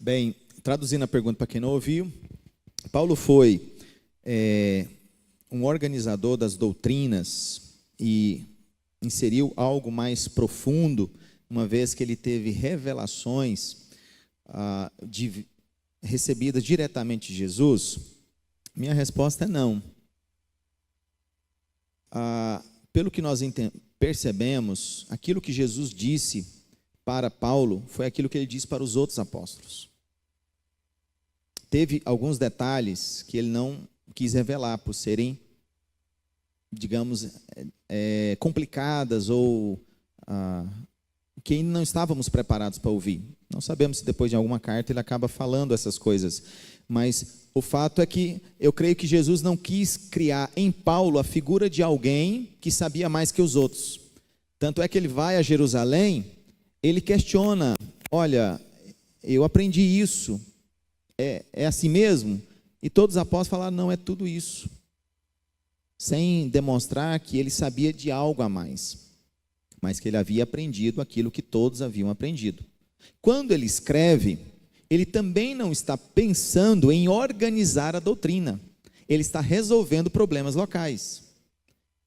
Bem, traduzindo a pergunta para quem não ouviu, Paulo foi um organizador das doutrinas e inseriu algo mais profundo, uma vez que ele teve revelações recebidas diretamente de Jesus. Minha resposta é não. Pelo que nós percebemos, aquilo que Jesus disse para Paulo foi aquilo que ele disse para os outros apóstolos. Teve alguns detalhes que ele não quis revelar por serem, digamos, complicadas ou que ainda não estávamos preparados para ouvir. Não sabemos se depois de alguma carta ele acaba falando essas coisas, mas o fato é que eu creio que Jesus não quis criar em Paulo a figura de alguém que sabia mais que os outros. Tanto é que ele vai a Jerusalém, ele questiona, olha, eu aprendi isso, é assim mesmo? E todos os apóstolos falaram, não, é tudo isso. Sem demonstrar que ele sabia de algo a mais, mas que ele havia aprendido aquilo que todos haviam aprendido. Quando ele escreve, ele também não está pensando em organizar a doutrina, ele está resolvendo problemas locais.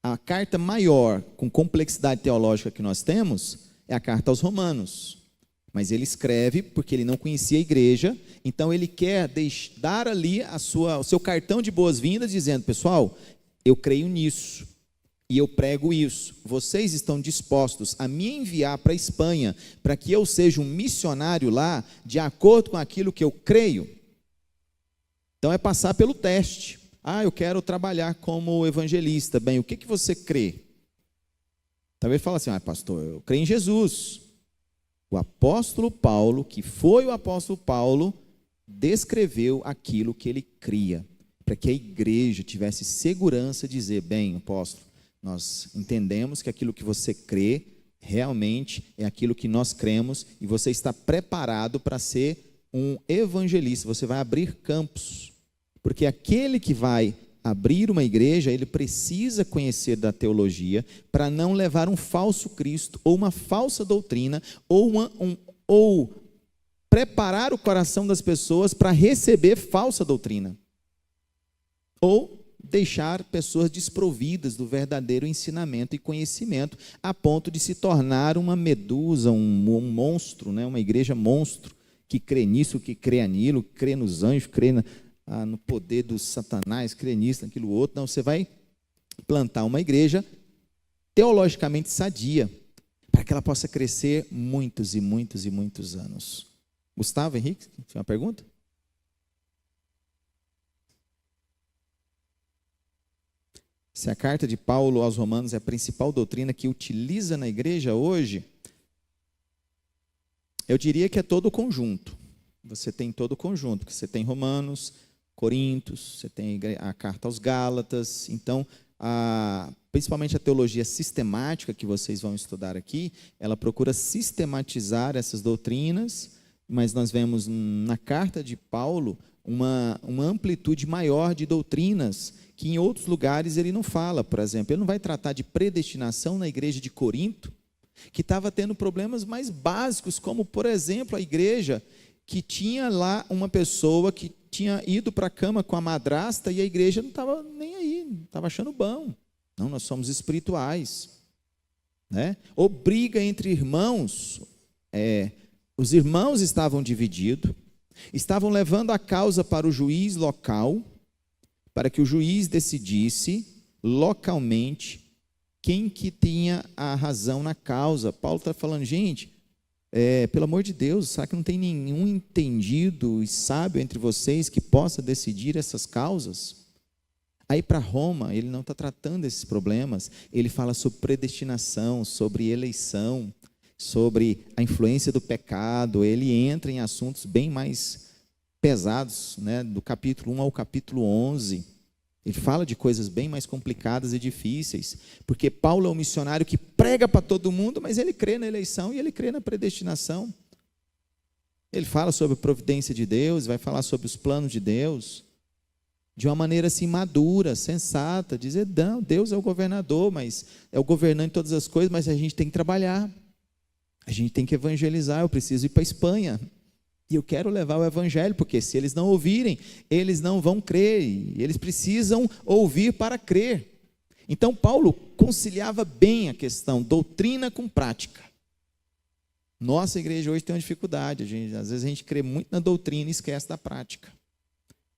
A carta maior, com complexidade teológica que nós temos, é a carta aos Romanos. Mas ele escreve porque ele não conhecia a igreja, então ele quer dar ali o seu cartão de boas-vindas, dizendo, pessoal, eu creio nisso, e eu prego isso. Vocês estão dispostos a me enviar para a Espanha, para que eu seja um missionário lá, de acordo com aquilo que eu creio? Então é passar pelo teste. Eu quero trabalhar como evangelista. Bem, o que você crê? Talvez fale assim, pastor, eu creio em Jesus. O apóstolo Paulo, que foi o apóstolo Paulo, descreveu aquilo que ele cria, para que a igreja tivesse segurança de dizer, bem, apóstolo, nós entendemos que aquilo que você crê realmente é aquilo que nós cremos e você está preparado para ser um evangelista, você vai abrir campos, porque aquele que vai abrir uma igreja, ele precisa conhecer da teologia para não levar um falso Cristo ou uma falsa doutrina ou preparar o coração das pessoas para receber falsa doutrina ou deixar pessoas desprovidas do verdadeiro ensinamento e conhecimento a ponto de se tornar uma medusa, um monstro, né? Uma igreja monstro que crê nisso, que crê anilo, crê nos anjos, crê no poder do Satanás, crê nisso, naquilo outro. Não, você vai plantar uma igreja teologicamente sadia, para que ela possa crescer muitos e muitos e muitos anos. Gustavo, Henrique, tinha uma pergunta? Se a carta de Paulo aos Romanos é a principal doutrina que utiliza na igreja hoje, eu diria que é todo o conjunto. Você tem todo o conjunto, porque você tem Romanos, Coríntios, você tem a carta aos Gálatas. Então, principalmente a teologia sistemática que vocês vão estudar aqui, ela procura sistematizar essas doutrinas, mas nós vemos na carta de Paulo uma amplitude maior de doutrinas que em outros lugares ele não fala. Por exemplo, ele não vai tratar de predestinação na igreja de Corinto, que estava tendo problemas mais básicos, como, por exemplo, a igreja que tinha lá uma pessoa que tinha ido para a cama com a madrasta e a igreja não estava nem aí, não estava achando bom. Não, nós somos espirituais, né? Ou briga entre irmãos, os irmãos estavam divididos, estavam levando a causa para o juiz local, para que o juiz decidisse localmente quem que tinha a razão na causa. Paulo está falando, gente, pelo amor de Deus, será que não tem nenhum entendido e sábio entre vocês que possa decidir essas causas? Aí para Roma, ele não está tratando esses problemas, ele fala sobre predestinação, sobre eleição, sobre a influência do pecado, ele entra em assuntos bem mais pesados, né, do capítulo 1 ao capítulo 11, ele fala de coisas bem mais complicadas e difíceis, porque Paulo é um missionário que prega para todo mundo, mas ele crê na eleição e ele crê na predestinação. Ele fala sobre a providência de Deus, vai falar sobre os planos de Deus, de uma maneira assim madura, sensata, dizer, não, Deus é o governador, mas é o governante de todas as coisas, mas a gente tem que trabalhar, a gente tem que evangelizar, eu preciso ir para a Espanha, E eu quero levar o evangelho, porque se eles não ouvirem, eles não vão crer, e eles precisam ouvir para crer. Então Paulo conciliava bem a questão doutrina com prática. Nossa igreja hoje tem uma dificuldade, às vezes a gente crê muito na doutrina e esquece da prática.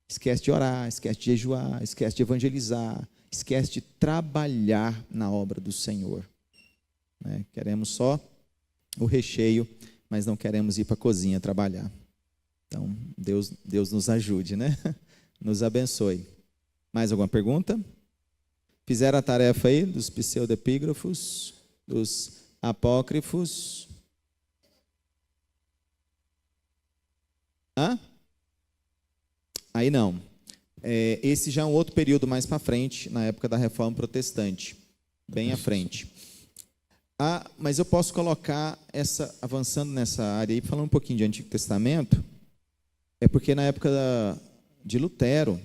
Esquece de orar, esquece de jejuar, esquece de evangelizar, esquece de trabalhar na obra do Senhor. Queremos só o recheio, mas não queremos ir para a cozinha trabalhar. Então, Deus nos ajude, né? Nos abençoe. Mais alguma pergunta? Fizeram a tarefa aí dos pseudepígrafos, dos apócrifos? Hã? Aí não. Esse já é um outro período mais para frente, na época da Reforma Protestante, bem à frente. Mas eu posso colocar avançando nessa área aí, falando um pouquinho de Antigo Testamento, é porque na época de Lutero,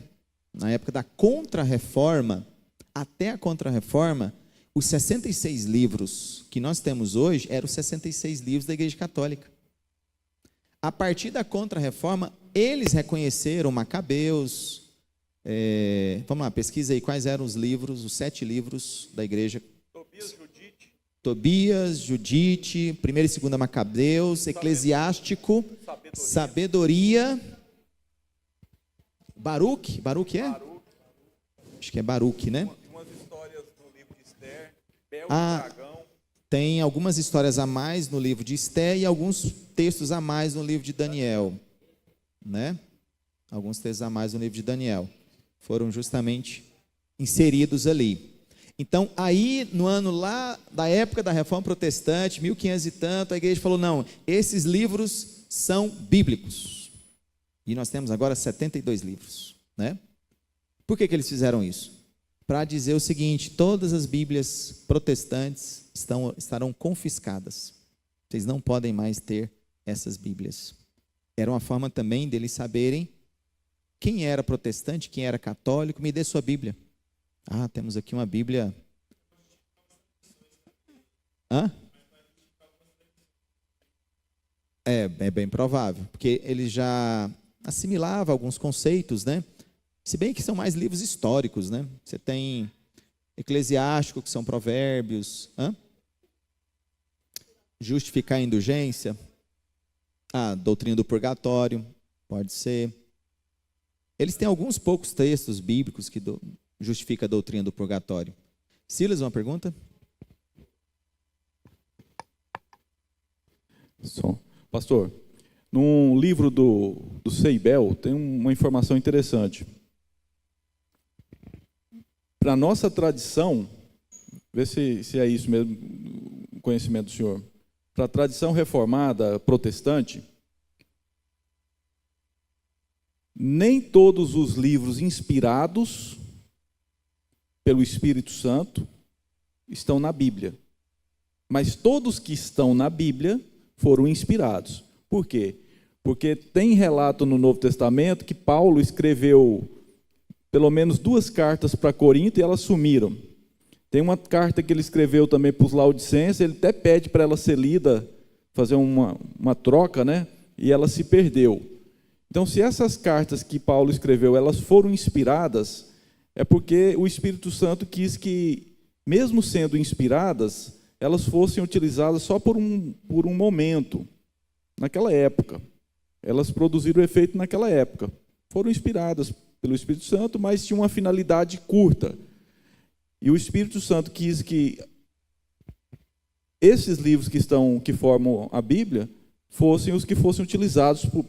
na época da Contra-Reforma, até a Contra-Reforma, os 66 livros que nós temos hoje eram os 66 livros da Igreja Católica. A partir da Contra-Reforma, eles reconheceram Macabeus. Vamos lá, pesquisa aí quais eram os livros, os 7 livros da Igreja. Tobias, Judite, 1ª e 2ª Macabeus, Eclesiástico, Sabedoria. Baruque é? Acho que é Baruque, né? Umas histórias no livro de Esther, Bel e Dragão. Tem algumas histórias a mais no livro de Esther e alguns textos a mais no livro de Daniel, né? Alguns textos a mais no livro de Daniel foram justamente inseridos ali. Então, aí no ano lá da época da Reforma Protestante, 1500 e tanto, a igreja falou: não, esses livros são bíblicos. E nós temos agora 72 livros, né? Por que eles fizeram isso? Para dizer o seguinte: todas as Bíblias protestantes estarão confiscadas. Vocês não podem mais ter essas Bíblias. Era uma forma também deles saberem quem era protestante, quem era católico. Me dê sua Bíblia. Temos aqui uma Bíblia. É bem provável, porque ele já assimilava alguns conceitos, né? Se bem que são mais livros históricos, né? Você tem Eclesiástico, que são provérbios. Justificar a indulgência. Doutrina do purgatório, pode ser. Eles têm alguns poucos textos bíblicos que justificam a doutrina do purgatório. Silas, uma pergunta? Pastor, num livro do Seibel tem uma informação interessante. Para a nossa tradição, vê se é isso mesmo, o conhecimento do senhor. Para a tradição reformada protestante, nem todos os livros inspirados pelo Espírito Santo estão na Bíblia. Mas todos que estão na Bíblia foram inspirados. Por quê? Porque tem relato no Novo Testamento que Paulo escreveu pelo menos 2 cartas para Corinto e elas sumiram. Tem uma carta que ele escreveu também para os Laodicenses, ele até pede para ela ser lida, fazer uma troca, né? E ela se perdeu. Então, se essas cartas que Paulo escreveu, elas foram inspiradas, é porque o Espírito Santo quis que, mesmo sendo inspiradas, elas fossem utilizadas só por um momento, naquela época. Elas produziram efeito naquela época. Foram inspiradas pelo Espírito Santo, mas tinham uma finalidade curta. E o Espírito Santo quis que esses livros que formam a Bíblia fossem os que fossem utilizados por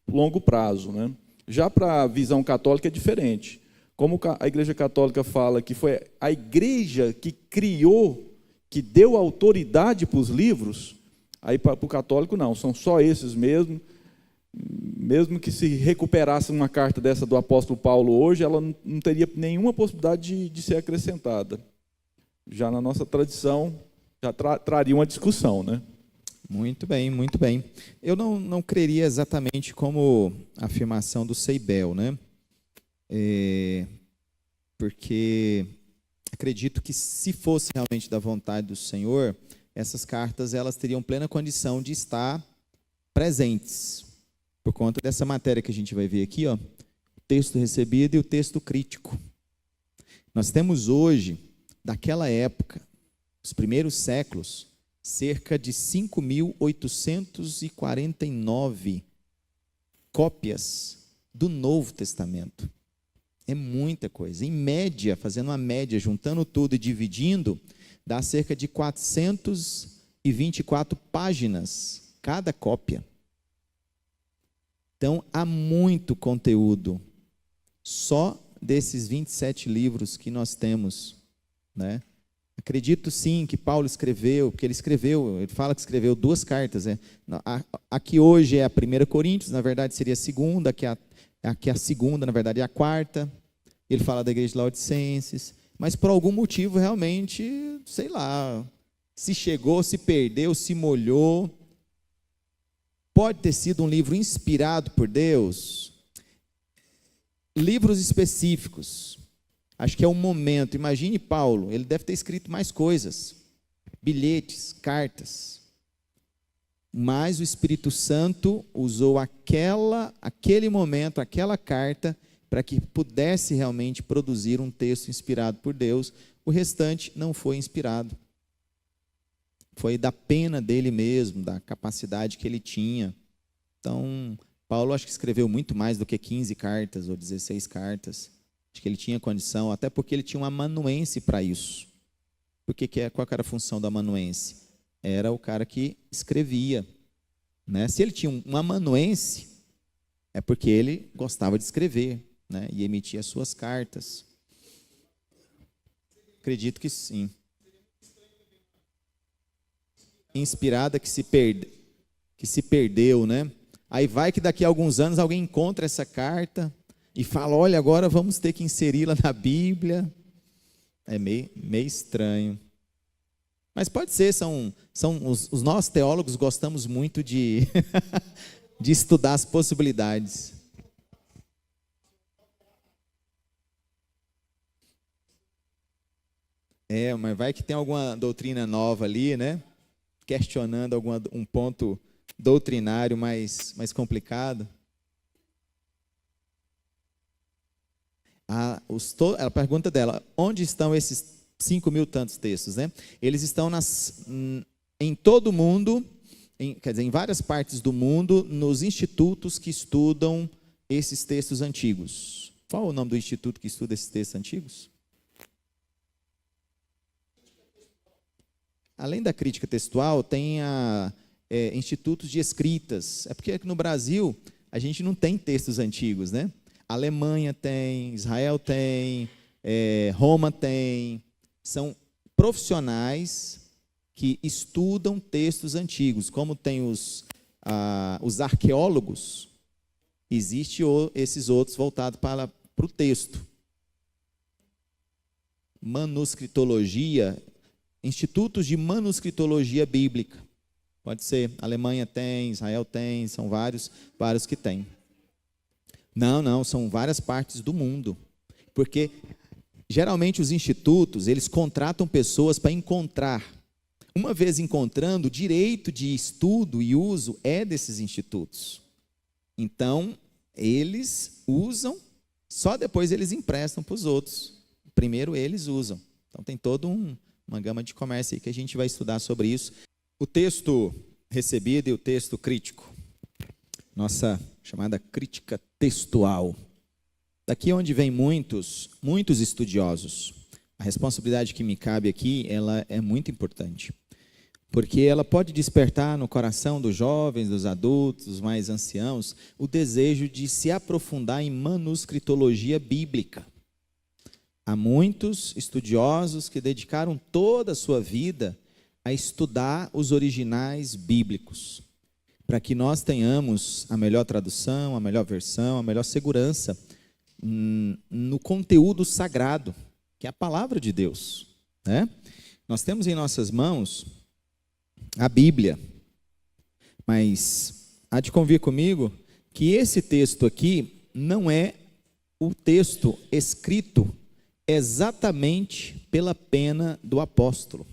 longo prazo, né? Já para a visão católica é diferente. Como a Igreja Católica fala que foi a igreja que criou, que deu autoridade para os livros, aí para o católico não, são só esses mesmo. Mesmo que se recuperasse uma carta dessa do apóstolo Paulo hoje, ela não teria nenhuma possibilidade de ser acrescentada. Já na nossa tradição, já traria uma discussão, né? Muito bem, muito bem. Eu não creria exatamente como a afirmação do Seibel, né? Porque acredito que se fosse realmente da vontade do Senhor, essas cartas elas teriam plena condição de estar presentes. por conta dessa matéria que a gente vai ver aqui, ó, o texto recebido e o texto crítico. Nós temos hoje, daquela época, os primeiros séculos, cerca de 5.849 cópias do Novo Testamento. É muita coisa. Em média, fazendo uma média, juntando tudo e dividindo, dá cerca de 424 páginas cada cópia. Então, há muito conteúdo só desses 27 livros que nós temos, né? Acredito sim que Paulo escreveu, porque ele fala que escreveu 2 cartas. Aqui hoje é a 1 Coríntios, na verdade seria a segunda, aqui a segunda, na verdade é a quarta. Ele fala da igreja de Laodicenses, mas por algum motivo realmente, sei lá, se chegou, se perdeu, se molhou. Pode ter sido um livro inspirado por Deus. Livros específicos. Acho que é um momento. Imagine Paulo, ele deve ter escrito mais coisas, bilhetes, cartas. Mas o Espírito Santo usou aquele momento, aquela carta, para que pudesse realmente produzir um texto inspirado por Deus. O restante não foi inspirado. Foi da pena dele mesmo, da capacidade que ele tinha. Então, Paulo acho que escreveu muito mais do que 15 cartas ou 16 cartas. Acho que ele tinha condição, até porque ele tinha um amanuense para isso. Qual era a função do amanuense? Era o cara que escrevia, né? Se ele tinha um amanuense, é porque ele gostava de escrever, né? E emitia suas cartas. Acredito que sim. Inspirada que se perdeu, né? Aí vai que daqui a alguns anos alguém encontra essa carta e fala, olha, agora vamos ter que inseri-la na Bíblia. É meio estranho. Mas pode ser, os nós teólogos gostamos muito de, de estudar as possibilidades. Mas vai que tem alguma doutrina nova ali, né? Questionando um ponto doutrinário mais complicado. A pergunta dela, onde estão esses 5.000 tantos textos, né? Eles estão em todo o mundo, em várias partes do mundo, nos institutos que estudam esses textos antigos. Qual o nome do instituto que estuda esses textos antigos? Além da crítica textual, tem institutos de escritas. É porque no Brasil a gente não tem textos antigos, né? A Alemanha tem, Israel tem, Roma tem. São profissionais que estudam textos antigos. Como tem os arqueólogos, existe esses outros voltados para o texto. Manuscritologia, institutos de manuscritologia bíblica. Pode ser, a Alemanha tem, Israel tem, são vários que tem. Não, são várias partes do mundo. Porque, geralmente, os institutos, eles contratam pessoas para encontrar. Uma vez encontrando, o direito de estudo e uso é desses institutos. Então, eles usam, só depois eles emprestam para os outros. Primeiro eles usam. Então, tem toda uma gama de comércio aí que a gente vai estudar sobre isso. O texto recebido e o texto crítico. Nossa chamada crítica textual. Daqui onde vem muitos estudiosos. A responsabilidade que me cabe aqui, ela é muito importante. Porque ela pode despertar no coração dos jovens, dos adultos, dos mais anciãos, o desejo de se aprofundar em manuscritologia bíblica. Há muitos estudiosos que dedicaram toda a sua vida a estudar os originais bíblicos, para que nós tenhamos a melhor tradução, a melhor versão, a melhor segurança no conteúdo sagrado, que é a palavra de Deus, né? Nós temos em nossas mãos a Bíblia, mas há de convir comigo que esse texto aqui não é o texto escrito exatamente pela pena do apóstolo.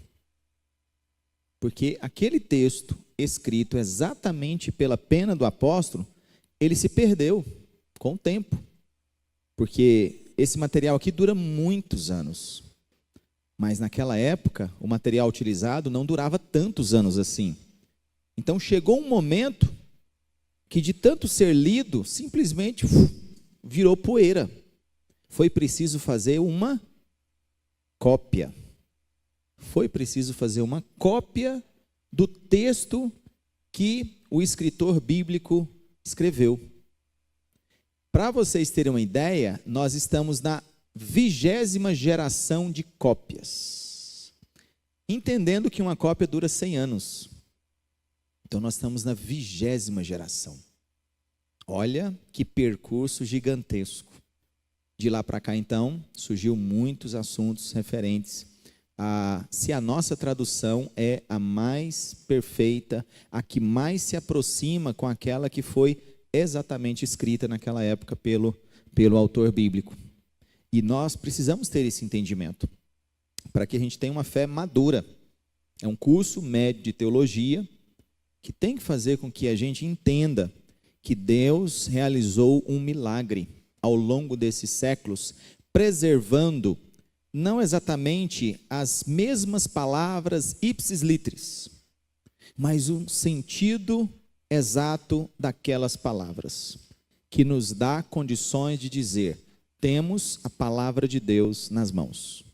Porque aquele texto escrito exatamente pela pena do apóstolo ele se perdeu com o tempo, porque esse material aqui dura muitos anos, mas naquela época o material utilizado não durava tantos anos assim. Então chegou um momento que, de tanto ser lido, simplesmente virou poeira. Foi preciso fazer uma cópia. Foi preciso fazer uma cópia do texto que o escritor bíblico escreveu. Para vocês terem uma ideia, nós estamos na 20ª geração de cópias. Entendendo que uma cópia dura 100 anos. Então nós estamos na 20ª geração. Olha que percurso gigantesco. De lá para cá, então, surgiu muitos assuntos referentes a se a nossa tradução é a mais perfeita, a que mais se aproxima com aquela que foi exatamente escrita naquela época pelo autor bíblico. E nós precisamos ter esse entendimento, para que a gente tenha uma fé madura. É um curso médio de teologia, que tem que fazer com que a gente entenda que Deus realizou um milagre ao longo desses séculos, preservando não exatamente as mesmas palavras ipsis litteris, mas o sentido exato daquelas palavras, que nos dá condições de dizer: temos a palavra de Deus nas mãos.